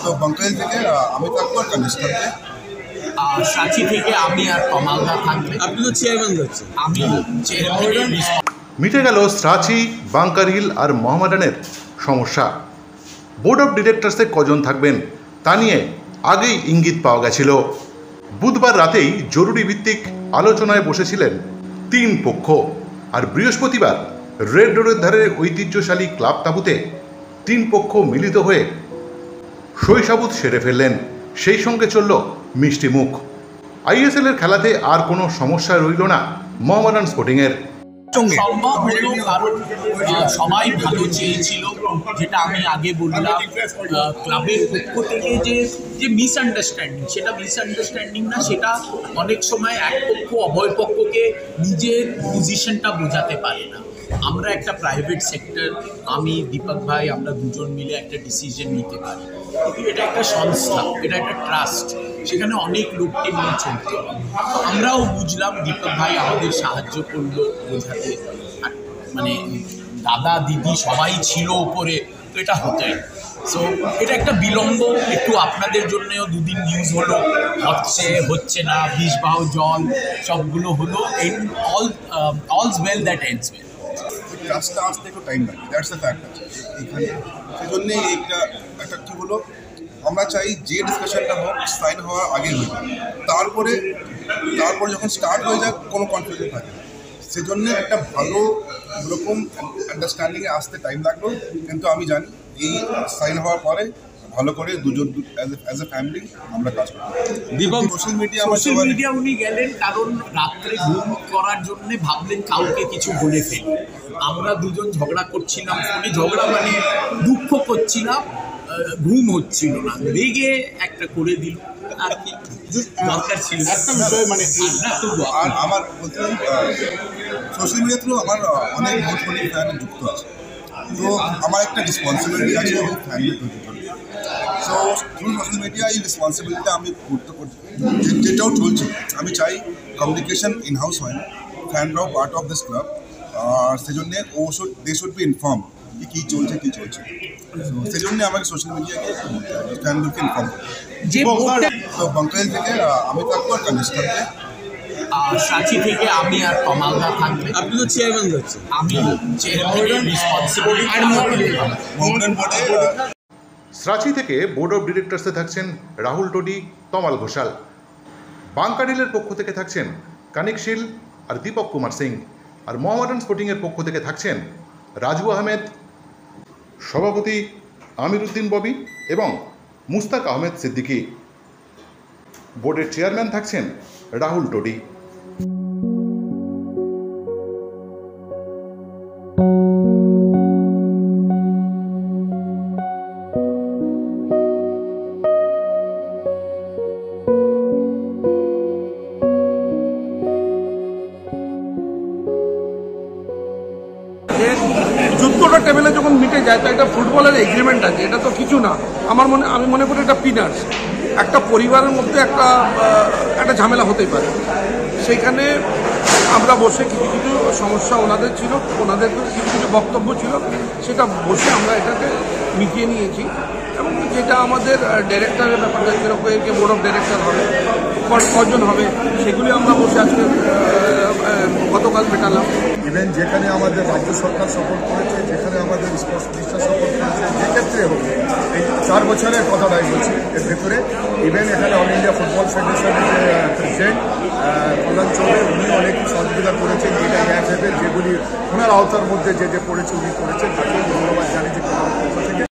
তো বাঙ্কাইল থেকে আমি থাকবো আর কানিশ থাকবে। সাঁচি থেকে আমি আর কমালদা থাকবে। আপনি তো চেয়ারম্যান হচ্ছেন। আমি চেয়ারম্যান। মিটে গেল সাঁচি, বাঙ্কারহিল আর মোহামেডানের সমস্যা। বোর্ড অফ ডিরেক্টরসে কজন থাকবেন তা নিয়ে আগেই ইঙ্গিত পাওয়া গেছিল। বুধবার রাতেই জরুরি ভিত্তিক আলোচনায় বসেছিলেন তিন পক্ষ। আর বৃহস্পতিবার রেড রোডের ধারে ঐতিহ্যশালী ক্লাব তাঁবুতে তিন পক্ষ মিলিত হয়ে শৈশাবুত সেরে ফেললেন। সেই সঙ্গে চলল মিষ্টি মুখ। আইএসএল এর খেলাতে আর কোনো সমস্যা রইল না মোহামেডান স্পোর্টিংয়ের। সম্ভব হলো কারণ সবাই ভালো চেয়েছিল, যেটা আমি আগে বললাম। ক্লাবের পক্ষ থেকে যে মিসআন্ডারস্ট্যান্ডিং, সেটা মিসআন্ডারস্ট্যান্ডিং না, সেটা অনেক সময় এক পক্ষ অভয় পক্ষকে নিজের পজিশনটা বোঝাতে পারে না। আমরা একটা প্রাইভেট সেক্টর, আমি দীপক ভাই, আমরা দুজন মিলে একটা ডিসিশন নিতে পারি, কিন্তু এটা একটা সংস্থা, এটা একটা ট্রাস্ট, সেখানে অনেক লোককে নিয়ে চলতে হবে। আমরাও বুঝলাম, দীপক ভাই আমাদের সাহায্য করলো বোঝাতে, মানে দাদা দিদি সবাই ছিল ওপরে, তো এটা হতে। সো এটা একটা বিলম্ব, একটু আপনাদের জন্যও দুদিন নিউজ হলো, হচ্ছে না, বিষবাহ জল সবগুলো হলো। In all's well that ends well. কাজটা আসতে একটু টাইম লাগে, দ্যাটস দ্য ফ্যাক্ট। এখানে সেজন্যে একটা কী হলো, আমরা চাই যে ডিসকাশনটা হোক সাইন হওয়ার আগে হয়ে যায়, তারপরে যখন স্টার্ট হয়ে যায় কোনো কনফিউশন থাকে না। সেজন্য একটা ভালো রকম আন্ডারস্ট্যান্ডিংয়ে আসতে টাইম লাগলো, কিন্তু আমি জানি এই সাইন হওয়ার পরে ভালো করে দুজন অ্যাজ এ ফ্যামিলি আমরা কাজ করব। দীপক সোশ্যাল মিডিয়া উনি গেলেন কারণ রাত্রে ঘুম করার জন্য ভাবলেন কাউকে কিছু বলে ফেলি। আমরা দুজন ঝগড়া করছিলাম ফোনে, ঝগড়া মানে দুঃখ করছিলাম, ঘুম হচ্ছিল না, রেগে একটা করে দিল আর কি দরকার ছিল। একটা বিষয় মানে আর আমার বলতে সোশ্যাল মিডিয়া থ্রু আমার অনেক মোটামুটি ফ্যান যুক্ত আছে, তো আমার একটা রেসপন্সিবিলিটি আছে ওই ফ্যামিলি তৈরি করার। সো থ্রু সোশ্যাল মিডিয়া এই রেসপন্সিবিলিটিটা আমি করতে যেটাও চলছে, আমি চাই কমিউনিকেশন ইনহাউস হয় না, ফ্যানরাও পার্ট অফ দিস ক্লাব, আর সেজন্যে দে শুড বি ইনফর্ম কী চলছে সেই জন্য আমাকে সোশ্যাল মিডিয়াকে ফ্যানদেরকে ইনফর্ম করে। তো বাঙ্কাইল থেকে আমি থাকবো আর কানিশ থাকবে। সাঁচি থেকে আমি আর কমালদা থাকবে। আপনি তো চেয়ারম্যান হচ্ছেন। আমি চেয়ারম্যানের রেসপন্সিবিলিটি আর মোহামেডান বোর্ডে। সাঁচি থেকে বোর্ড অফ ডিরেক্টরসে থাকছেন রাহুল টোডি, তমাল ঘোষাল। বাঙ্কারহিলের পক্ষ থেকে থাকছেন কানিক শীল আর দীপক কুমার সিং। আর মোহামেডান স্পোর্টিংয়ের পক্ষ থেকে থাকছেন রাজু আহমেদ, সভাপতি আমির উদ্দিন ববি এবং মুস্তাক আহমেদ সিদ্দিকী। বোর্ডের চেয়ারম্যান থাকছেন রাহুল টোডি। যুদ্ধটা টেবিলে যখন মিটে যায়, তো একটা ফুটবলের এগ্রিমেন্ট আছে, এটা তো কিছু না। আমি মনে করি এটা পিনার্স। একটা পরিবারের মধ্যে একটা ঝামেলা হতেই পারে, সেইখানে আমরা বসে কিছু সমস্যা ওনাদের ছিল, ওনাদের কিছু বক্তব্য ছিল, সেটা বসে আমরা এটাকে মিটিয়ে নিয়েছি। এবং যেটা আমাদের ডাইরেক্টরের ব্যাপারটা ছিল, কে বোর্ড অফ ডাইরেক্টর হবে, কজন হবে, সেগুলি আমরা বসে আজকে গতকাল মেটালাম। ইভেন যেখানে আমাদের রাজ্য সরকার সাপোর্ট করেছে, যেখানে আমাদের স্পোর্টস মিনিস্টার সাপোর্ট করেছে, যে ক্ষেত্রে হোক, এই 4 বছরের কথাটাই বলছি, এর ভেতরে ইভেন এখানে অল ইন্ডিয়া ফুটবল ফেডারেশনের যে প্রেসিডেন্ট কল্যাণ চৌধুরী, উনি অনেক সহযোগিতা করেছেন। যেটা যেগুলি ওনার আওতার মধ্যে যে পড়েছে উনি করেছেন, তাকে ধন্যবাদ জানিয়ে যে